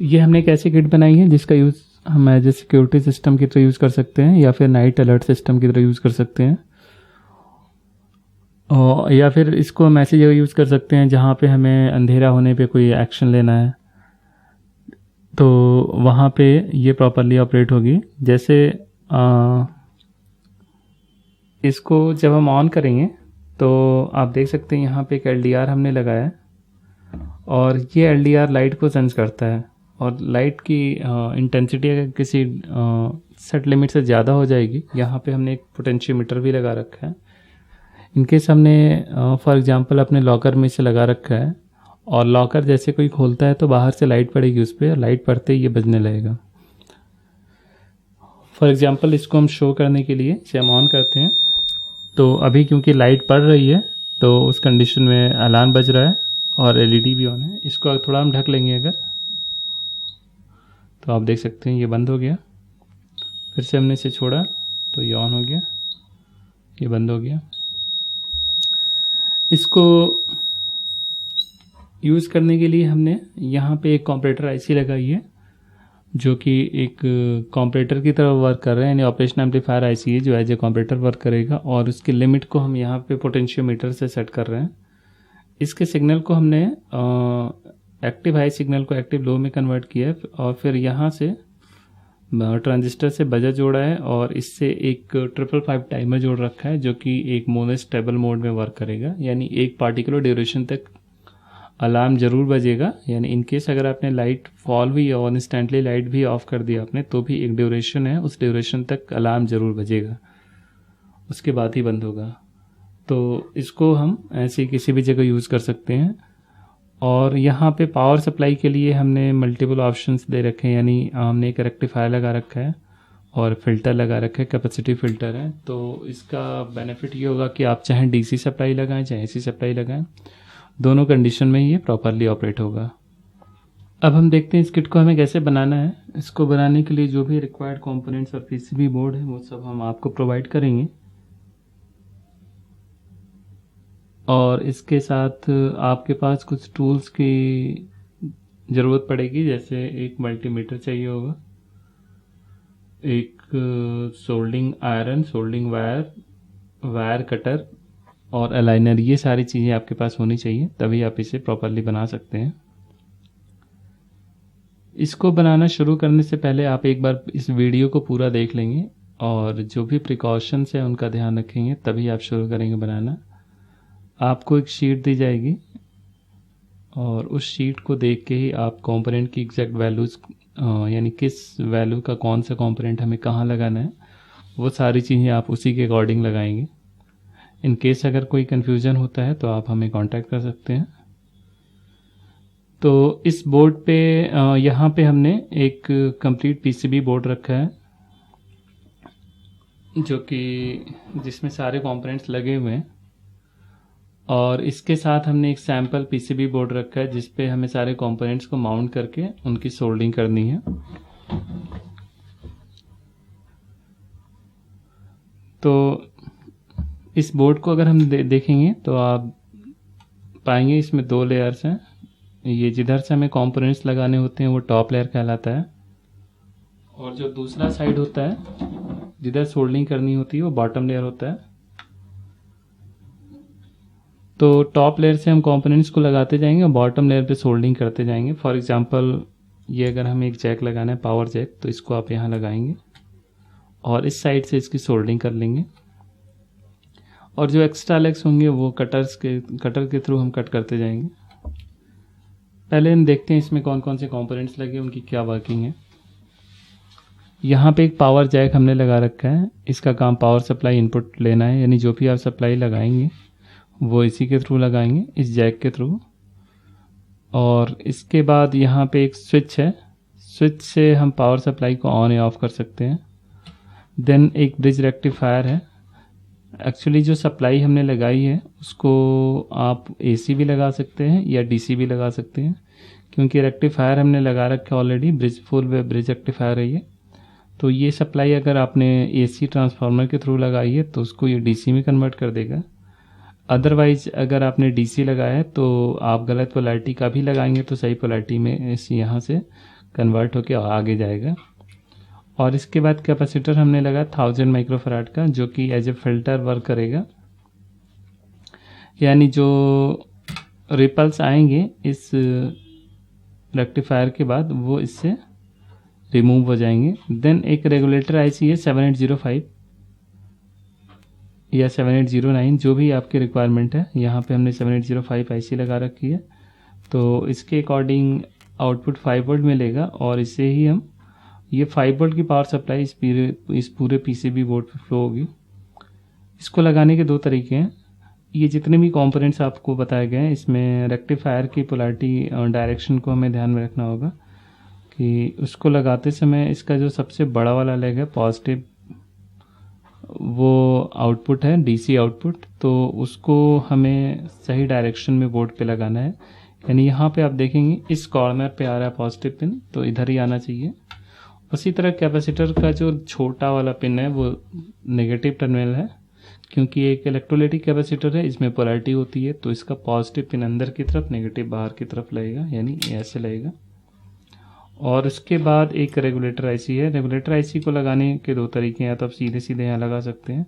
ये हमने एक ऐसी किट बनाई है जिसका यूज़ हम एज ए सिक्योरिटी सिस्टम की तरह यूज़ कर सकते हैं, या फिर नाइट अलर्ट सिस्टम की तरह यूज़ कर सकते हैं, और या फिर इसको हम ऐसी जगह यूज़ कर सकते हैं जहाँ पे हमें अंधेरा होने पे कोई एक्शन लेना है, तो वहाँ पे ये प्रॉपरली ऑपरेट होगी। जैसे इसको जब हम ऑन करेंगे तो आप देख सकते हैं यहाँ पे एक LDR हमने लगाया है, और ये LDR लाइट को सेंस करता है, और लाइट की इंटेंसिटी अगर किसी सेट लिमिट से ज़्यादा हो जाएगी, यहाँ पे हमने एक पोटेंशियोमीटर भी लगा रखा है। इनकेस हमने फॉर एग्जांपल अपने लॉकर में से लगा रखा है, और लॉकर जैसे कोई खोलता है तो बाहर से लाइट पड़ेगी उस पर, और लाइट पड़ते ही ये बजने लगेगा। फॉर एग्जांपल इसको हम शो करने के लिए इसे हम ऑन करते हैं, तो अभी क्योंकि लाइट पड़ रही है तो उस कंडीशन में अलार्म बज रहा है और LED भी ऑन है। इसको थोड़ा हम ढक लेंगे अगर, तो आप देख सकते हैं ये बंद हो गया। फिर से हमने इसे छोड़ा तो ये ऑन हो गया, ये बंद हो गया। इसको यूज़ करने के लिए हमने यहाँ पे एक कंपैरेटर IC लगाई है, जो कि एक कंपैरेटर की तरह वर्क कर रहा है, यानी ऑपरेशन एम्पलीफायर IC है जो एज ए कंपैरेटर वर्क करेगा, और उसकी लिमिट को हम यहाँ पे पोटेंशियोमीटर से सेट कर रहे हैं। इसके सिग्नल को हमने एक्टिव हाई सिग्नल को एक्टिव लो में कन्वर्ट किया है, और फिर यहाँ से ट्रांजिस्टर से बजर जोड़ा है, और इससे एक 555 टाइमर जोड़ रखा है जो कि एक मोनोस्टेबल मोड में वर्क करेगा, यानी एक पार्टिकुलर ड्यूरेशन तक अलार्म ज़रूर बजेगा। यानी इनकेस अगर आपने लाइट फॉल हुई और इंस्टेंटली लाइट भी ऑफ कर दिया आपने, तो भी एक ड्यूरेशन है, उस ड्यूरेशन तक अलार्म ज़रूर बजेगा, उसके बाद ही बंद होगा। तो इसको हम ऐसे किसी भी जगह यूज़ कर सकते हैं। और यहाँ पे पावर सप्लाई के लिए हमने मल्टीपल ऑप्शंस दे रखे हैं, यानी हमने एक रेक्टिफायर लगा रखा है और फिल्टर लगा रखा है, कैपेसिटी फ़िल्टर है। तो इसका बेनिफिट ये होगा कि आप चाहे DC सप्लाई लगाएं चाहे AC सप्लाई लगाएं, दोनों कंडीशन में ये प्रॉपरली ऑपरेट होगा। अब हम देखते हैं इस किट को हमें कैसे बनाना है। इसको बनाने के लिए जो भी रिक्वायर्ड कंपोनेंट्स और PCB बोर्ड है वो सब हम आपको प्रोवाइड करेंगे, और इसके साथ आपके पास कुछ टूल्स की ज़रूरत पड़ेगी, जैसे एक मल्टीमीटर चाहिए होगा, एक soldering iron, soldering wire, wire cutter और अलाइनर। ये सारी चीज़ें आपके पास होनी चाहिए, तभी आप इसे प्रॉपरली बना सकते हैं। इसको बनाना शुरू करने से पहले आप एक बार इस वीडियो को पूरा देख लेंगे, और जो भी प्रिकॉशंस है उनका ध्यान रखेंगे, तभी आप शुरू करेंगे बनाना। आपको एक शीट दी जाएगी, और उस शीट को देख के ही आप कंपोनेंट की एग्जैक्ट वैल्यूज़, यानी किस वैल्यू का कौन सा कंपोनेंट हमें कहाँ लगाना है, वो सारी चीज़ें आप उसी के अकॉर्डिंग लगाएंगे। इन केस अगर कोई कन्फ्यूज़न होता है तो आप हमें कांटेक्ट कर सकते हैं। तो इस बोर्ड पे यहाँ पे हमने एक कंप्लीट PCB बोर्ड रखा है, जो कि जिसमें सारे कंपोनेंट्स लगे हुए हैं, और इसके साथ हमने एक सैम्पल PCB बोर्ड रखा है जिस पे हमें सारे कंपोनेंट्स को माउंट करके उनकी सोल्डिंग करनी है। तो इस बोर्ड को अगर हम देखेंगे तो आप पाएंगे इसमें 2 लेयर्स हैं। ये जिधर से हमें कंपोनेंट्स लगाने होते हैं वो टॉप लेयर कहलाता है, और जो दूसरा साइड होता है जिधर सोल्डिंग करनी होती है वो बॉटम लेयर होता है। तो टॉप लेयर से हम कंपोनेंट्स को लगाते जाएंगे और बॉटम लेयर पे सोल्डिंग करते जाएंगे। फॉर एग्जांपल ये अगर हमें एक जैक लगाना है, पावर जैक, तो इसको आप यहाँ लगाएंगे और इस साइड से इसकी सोल्डिंग कर लेंगे, और जो एक्स्ट्रा लेग्स होंगे वो कटर के थ्रू हम कट करते जाएंगे। पहले हम देखते हैं इसमें कौन कौन से कंपोनेंट्स लगे, उनकी क्या वर्किंग है। यहाँ पे एक पावर जैक हमने लगा रखा है, इसका काम पावर सप्लाई इनपुट लेना है, यानी जो भी आप सप्लाई लगाएंगे वो इसी के थ्रू लगाएंगे, इस जैक के थ्रू। और इसके बाद यहाँ पे एक स्विच है, स्विच से हम पावर सप्लाई को ऑन या ऑफ कर सकते हैं। देन एक ब्रिज रेक्टिफायर है। एक्चुअली जो सप्लाई हमने लगाई है उसको आप AC भी लगा सकते हैं या DC भी लगा सकते हैं, क्योंकि रेक्टिफायर हमने लगा रखा है ऑलरेडी, फुल वे ब्रिज रेक्टिफायर है ये। तो ये सप्लाई अगर आपने AC ट्रांसफार्मर के थ्रू लगाई है तो उसको ये DC में कन्वर्ट कर देगा। अदरवाइज अगर आपने DC लगाया है तो आप गलत पोलैरिटी का भी लगाएंगे तो सही पोलैरिटी में यहाँ से कन्वर्ट होकर आगे जाएगा। और इसके बाद कैपेसिटर हमने लगा 1000 माइक्रोफराड का, जो कि एज ए फिल्टर वर्क करेगा, यानी जो रिपल्स आएंगे इस रेक्टिफायर के बाद वो इससे रिमूव हो जाएंगे। देन एक रेगुलेटर आईसी है 7805 या 7809, जो भी आपकी रिक्वायरमेंट है। यहाँ पे हमने 7805 आईसी लगा रखी है, तो इसके अकॉर्डिंग आउटपुट 5 वोल्ट मिलेगा और इससे ही हम ये 5 वोल्ट की पावर सप्लाई इस पूरे पीसीबी बोर्ड पे फ्लो होगी। इसको लगाने के दो तरीके हैं। ये जितने भी कंपोनेंट्स आपको बताए गए हैं, इसमें रेक्टिफायर की पोलैरिटी और डायरेक्शन को हमें ध्यान में रखना होगा कि उसको लगाते समय इसका जो सबसे बड़ा वाला लेग है पॉजिटिव, वो आउटपुट है डीसी आउटपुट, तो उसको हमें सही डायरेक्शन में बोर्ड पे लगाना है। यानी यहाँ पे आप देखेंगे इस कॉर्नर पे आ रहा है पॉजिटिव पिन, तो इधर ही आना चाहिए। उसी तरह कैपेसिटर का जो छोटा वाला पिन है वो नेगेटिव टर्मिनल है, क्योंकि एक इलेक्ट्रोलाइटिक कैपेसिटर है, इसमें पोलैरिटी होती है, तो इसका पॉजिटिव पिन अंदर की तरफ, नेगेटिव बाहर की तरफ लगेगा, यानी ऐसे लगेगा। और उसके बाद एक रेगुलेटर आईसी है। रेगुलेटर आईसी को लगाने के दो तरीके हैं, या तो आप सीधे सीधे यहाँ लगा सकते हैं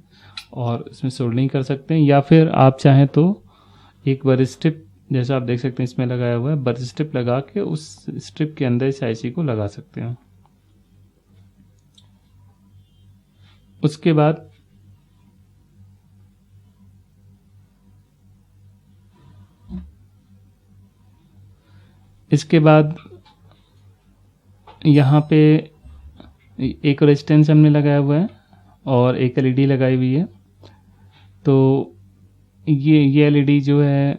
और इसमें सोल्डरिंग कर सकते हैं, या फिर आप चाहें तो एक बर स्ट्रिप, जैसा आप देख सकते हैं इसमें लगाया हुआ है, बर स्ट्रिप लगा के उस स्ट्रिप के अंदर इस आईसी को लगा सकते हैं। उसके बाद यहाँ पे एक रेजिस्टेंस हमने लगाया हुआ है और एक एलईडी लगाई हुई है। तो ये एलईडी जो है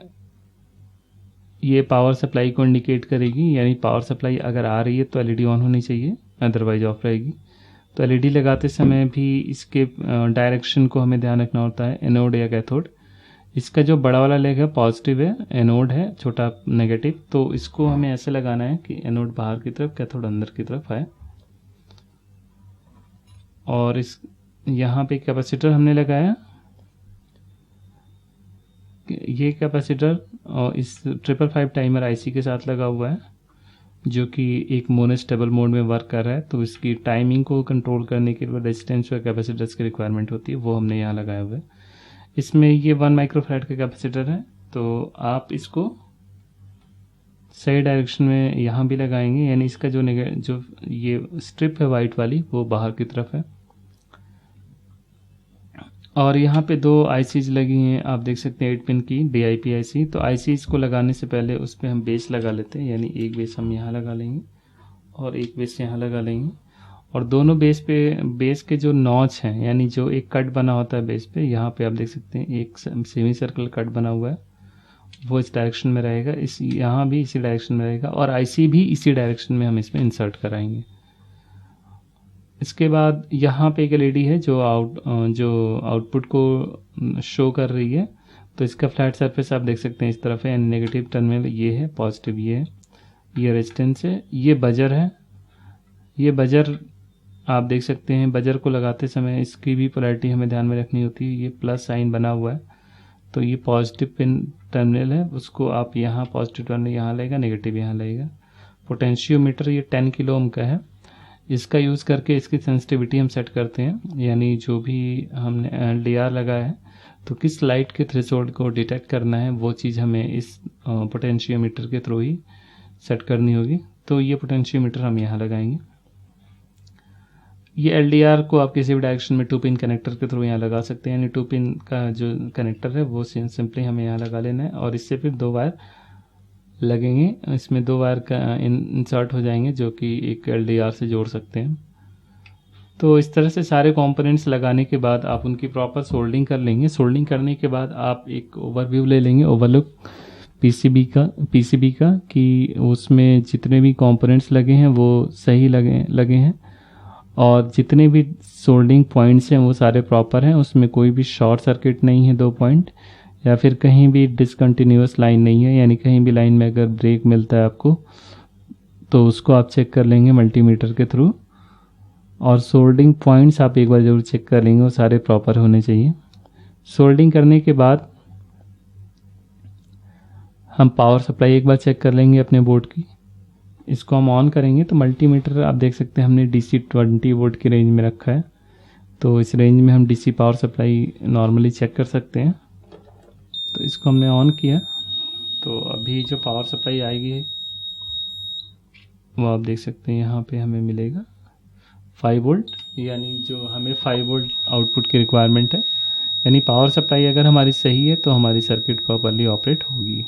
ये पावर सप्लाई को इंडिकेट करेगी, यानी पावर सप्लाई अगर आ रही है तो एलईडी ऑन होनी चाहिए, अदरवाइज ऑफ रहेगी। तो एलईडी लगाते समय भी इसके डायरेक्शन को हमें ध्यान रखना होता है, एनोड या कैथोड। इसका जो बड़ा वाला लेग है पॉजिटिव है, एनोड है, छोटा नेगेटिव, तो इसको हमें ऐसे लगाना है कि एनोड बाहर की तरफ, कैथोड अंदर की तरफ आए। और इस यहाँ पे कैपेसिटर हमने लगाया, ये कैपेसिटर और इस 555 टाइमर आईसी के साथ लगा हुआ है, जो कि एक मोनोस्टेबल मोड में वर्क कर रहा है। तो इसकी टाइमिंग को कंट्रोल करने के लिए रेजिस्टेंस और कैपेसिटर्स की रिक्वायरमेंट होती है, वो हमने यहाँ लगाया हुआ है। इसमें ये 1 माइक्रोफैराड का कैपेसिटर है, तो आप इसको सही डायरेक्शन में यहाँ भी लगाएंगे, यानी इसका जो ये स्ट्रिप है वाइट वाली वो बाहर की तरफ है। और यहाँ पे दो आईसीज लगी हैं, आप देख सकते हैं 8 पिन की DIP आईसी। तो आईसीज को लगाने से पहले उस पर हम बेस लगा लेते हैं, यानी एक बेस हम यहाँ लगा लेंगे और एक बेस यहाँ लगा लेंगे। और दोनों बेस के जो नॉच हैं, यानी जो एक कट बना होता है बेस पे, यहाँ पे आप देख सकते हैं एक सेमी सर्कल कट बना हुआ है, वो इस डायरेक्शन में रहेगा, यहाँ भी इसी डायरेक्शन में रहेगा, और आईसी भी इसी डायरेक्शन में हम इसमें इंसर्ट कराएंगे। इसके बाद यहाँ पे एक एलईडी है जो आउटपुट को शो कर रही है। तो इसका फ्लैट सरफेस आप देख सकते हैं इस तरफ है, यानी नेगेटिव टर्मिनल ये है, पॉजिटिव ये है, ये रेजिस्टेंस है, ये बजर है। ये बजर आप देख सकते हैं, बजर को लगाते समय इसकी भी पोलैरिटी हमें ध्यान में रखनी होती है। ये प्लस साइन बना हुआ है, तो ये पॉजिटिव पिन टर्मिनल है, उसको आप यहाँ पॉजिटिव टर्मिनल यहाँ लगेगा, नेगेटिव यहाँ लगेगा। पोटेंशियोमीटर ये 10 किलो ओम का है, इसका यूज़ करके इसकी सेंसिटिविटी हम सेट करते हैं, यानी जो भी हमने LDR लगाया है तो किस लाइट के थ्रेशोल्ड को डिटेक्ट करना है, वो चीज़ हमें इस पोटेंशियोमीटर के थ्रू ही सेट करनी होगी। तो ये पोटेंशियोमीटर हम यहाँ लगाएंगे। ये LDR को आप किसी भी डायरेक्शन में 2 पिन कनेक्टर के थ्रू यहाँ लगा सकते हैं, यानी 2 पिन का जो कनेक्टर है वो सिंपली हमें यहाँ लगा लेना है, और इससे फिर 2 वायर लगेंगे, इसमें 2 वायर का इंसर्ट हो जाएंगे, जो कि एक LDR से जोड़ सकते हैं। तो इस तरह से सारे कंपोनेंट्स लगाने के बाद आप उनकी प्रॉपर सोल्डिंग कर लेंगे। सोल्डिंग करने के बाद आप एक ओवरव्यू ले लेंगे, ओवरलुक पीसीबी का कि उसमें जितने भी कंपोनेंट्स लगे हैं वो सही लगे हैं, और जितने भी सोल्डिंग पॉइंट्स हैं वो सारे प्रॉपर हैं, उसमें कोई भी शॉर्ट सर्किट नहीं है 2 पॉइंट, या फिर कहीं भी डिसकंटिन्यूअस लाइन नहीं है, यानी कहीं भी लाइन में अगर ब्रेक मिलता है आपको तो उसको आप चेक कर लेंगे मल्टीमीटर के थ्रू। और सोल्डिंग पॉइंट्स आप एक बार ज़रूर चेक कर लेंगे, वो सारे प्रॉपर होने चाहिए। सोल्डिंग करने के बाद हम पावर सप्लाई एक बार चेक कर लेंगे अपने बोर्ड की। इसको हम ऑन करेंगे तो मल्टीमीटर आप देख सकते हैं हमने DC 20 वोल्ट की रेंज में रखा है। तो इस रेंज में हम DC power supply normally check कर सकते हैं। तो इसको हमने ऑन किया तो अभी जो पावर सप्लाई आएगी वो आप देख सकते हैं यहाँ पे हमें मिलेगा 5 वोल्ट, यानी जो हमें 5 वोल्ट आउटपुट की रिक्वायरमेंट है। यानी पावर सप्लाई अगर हमारी सही है तो हमारी सर्किट प्रॉपर्ली ऑपरेट होगी।